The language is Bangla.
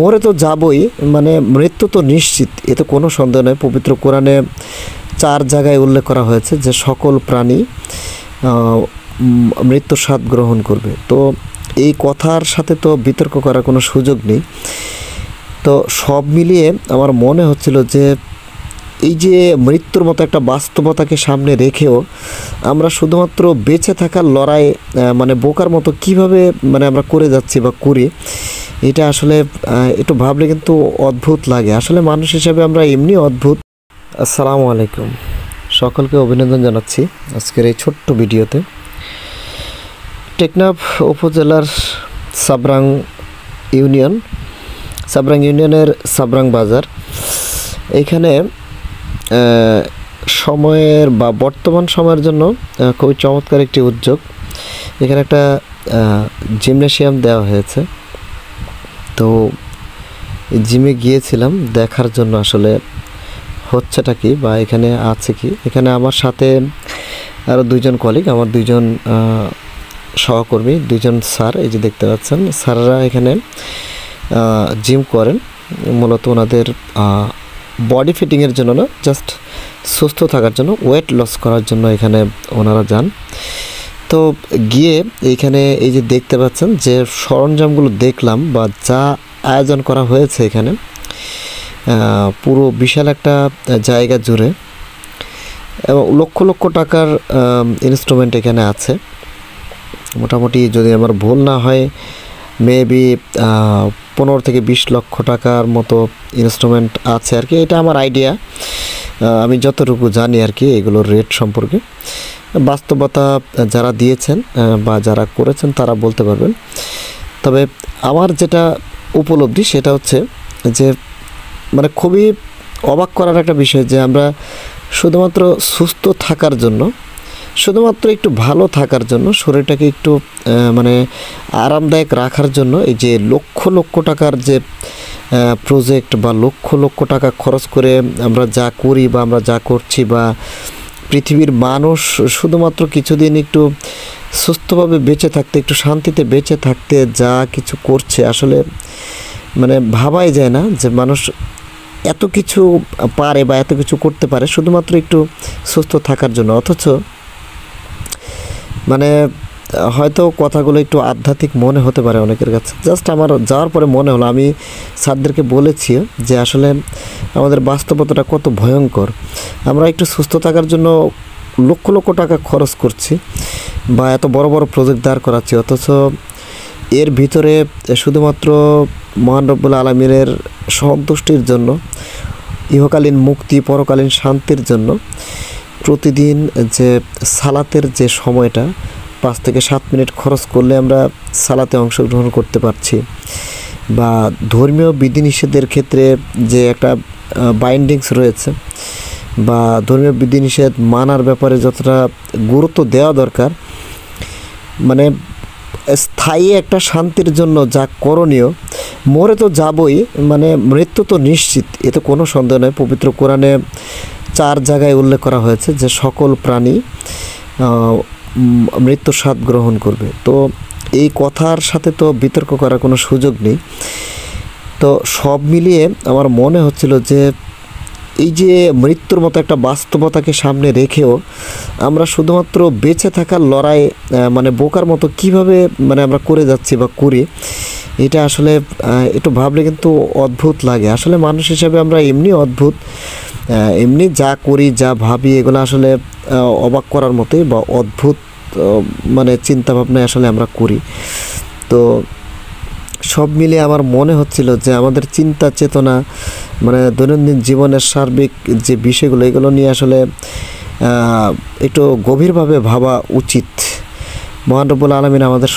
মরে তো যাবই, মানে মৃত্যু তো নিশ্চিত, এতে কোনো সন্দেহ নেই। পবিত্র কোরআনে 4 জায়গায় উল্লেখ করা হয়েছে যে সকল প্রাণী মৃত্যুর স্বাদ গ্রহণ করবে। তো এই কথার সাথে তো বিতর্ক করার কোনো সুযোগ নেই। তো সব মিলিয়ে আমার মনে হচ্ছিল যে এই যে মৃত্যুর মতো একটা বাস্তবতাকে সামনে রেখেও আমরা শুধুমাত্র বেঁচে থাকার লড়াই মানে বোকার মতো কিভাবে মানে আমরা করে যাচ্ছি বা করি, এটা আসলে একটু ভাবলে কিন্তু অদ্ভুত লাগে। আসলে মানুষ হিসেবে আমরা এমনি অদ্ভুত। আসসালামু আলাইকুম, সকলকে অভিনন্দন জানাচ্ছি আজকের এই ছোট্ট ভিডিওতে। টেকনাফ উপজেলার সাবরাং ইউনিয়নের সাবরাং বাজার, এইখানে সময়ের বা বর্তমান সময়ের জন্য খুবই চমৎকার একটি উদ্যোগ। এখানে একটা জিমনেশিয়াম দেওয়া হয়েছে। তো জিমে গিয়েছিলাম দেখার জন্য আসলে হচ্ছেটা কি বা এখানে আছে কি। এখানে আমার সাথে আরও 2জন কলিগ, আমার 2জন সহকর্মী, 2জন স্যার, এই যে দেখতে পাচ্ছেন স্যাররা এখানে জিম করেন। মূলত ওনাদের বডি ফিটিংয়ের জন্য না, জাস্ট সুস্থ থাকার জন্য, ওয়েট লস করার জন্য এখানে ওনারা যান। তো গিয়ে এইখানে এই যে দেখতে পাচ্ছেন যে সরঞ্জামগুলো দেখলাম বা যা আয়োজন করা হয়েছে এখানে পুরো বিশাল একটা জায়গা জুড়ে, এবং লক্ষ লক্ষ টাকার ইনস্ট্রুমেন্ট এখানে আছে। মোটামুটি যদি আমার ভুল না হয় মেবি 15 থেকে 20 লক্ষ টাকার মতো ইনস্ট্রুমেন্ট আছে আর কি। এটা আমার আইডিয়া, আমি যতটুকু জানি আর কি এগুলোর রেট সম্পর্কে। বাস্তবতা যারা দিয়েছেন বা যারা করেছেন তারা বলতে পারবেন। তবে আমার যেটা উপলব্ধি সেটা হচ্ছে যে মানে খুবই অবাক করার একটা বিষয় যে আমরা শুধুমাত্র সুস্থ থাকার জন্য, শুধুমাত্র একটু ভালো থাকার জন্য, শরীরটাকে একটু মানে আরামদায়ক রাখার জন্য এই যে লক্ষ লক্ষ টাকার যে প্রজেক্ট বা লক্ষ লক্ষ টাকা খরচ করে আমরা যা করি বা আমরা যা করছি, বা পৃথিবীর মানুষ শুধুমাত্র কিছুদিন একটু সুস্থভাবে বেঁচে থাকতে, একটু শান্তিতে বেঁচে থাকতে যা কিছু করছে, আসলে মানে ভাবাই যায় না যে মানুষ এত কিছু পারে বা এত কিছু করতে পারে শুধুমাত্র একটু সুস্থ থাকার জন্য। অথচ মানে হয়তো কথাগুলো একটু আধ্যাত্মিক মনে হতে পারে অনেকের কাছে। জাস্ট আমার যাওয়ার পরে মনে হলো, আমি স্যারদেরকে বলেছি যে আসলে আমাদের বাস্তবতাটা কত ভয়ঙ্কর। আমরা একটু সুস্থ থাকার জন্য লক্ষ লক্ষ টাকা খরচ করছি বা এত বড় বড় প্রজেক্ট দাঁড় করাচ্ছি, অথচ এর ভিতরে শুধুমাত্র মহান রব্বুল আলামিনের সন্তুষ্টির জন্য, ইহকালীন মুক্তি, পরকালীন শান্তির জন্য প্রতিদিন যে সালাতের যে সময়টা 5 থেকে 7 মিনিট খরচ করলে আমরা সালাতে অংশগ্রহণ করতে পারছি, বা ধর্মীয় বিধিনিষেধের ক্ষেত্রে যে একটা বাইন্ডিংস রয়েছে বা ধর্মীয় বিধিনিষেধ মানার ব্যাপারে যতটা গুরুত্ব দেওয়া দরকার, মানে স্থায়ী একটা শান্তির জন্য যা করণীয়, মরে তো যাবই, মানে মৃত্যু তো নিশ্চিত, এতে কোনো সন্দেহ নেই। পবিত্র কোরআনে 4 জায়গায় উল্লেখ করা হয়েছে যে সকল প্রাণী মৃত্যুর স্বাদ গ্রহণ করবে। তো এই কথার সাথে তো বিতর্ক করার কোনো সুযোগ নেই। তো সব মিলিয়ে আমার মনে হচ্ছিল যে এই যে মৃত্যুর মতো একটা বাস্তবতাকে সামনে রেখেও আমরা শুধুমাত্র বেঁচে থাকার লড়াই মানে বোকার মতো কিভাবে মানে আমরা করে যাচ্ছি বা করি, এটা আসলে একটু ভাবলে কিন্তু অদ্ভুত লাগে। আসলে মানুষ হিসেবে আমরা এমনি অদ্ভুত, এমনি যা করি যা ভাবি এগুলো আসলে অবাক করার মতোই বা অদ্ভুত মানে চিন্তাভাবনায় আসলে আমরা করি। তো সব মিলে আমার মনে হচ্ছিল যে আমাদের চিন্তা চেতনা, মানে দৈনন্দিন জীবনের সার্বিক যে বিষয়গুলো, এগুলো নিয়ে আসলে একটু গভীরভাবে ভাবা উচিত। মহান রব্বুল আলামিন আমাদের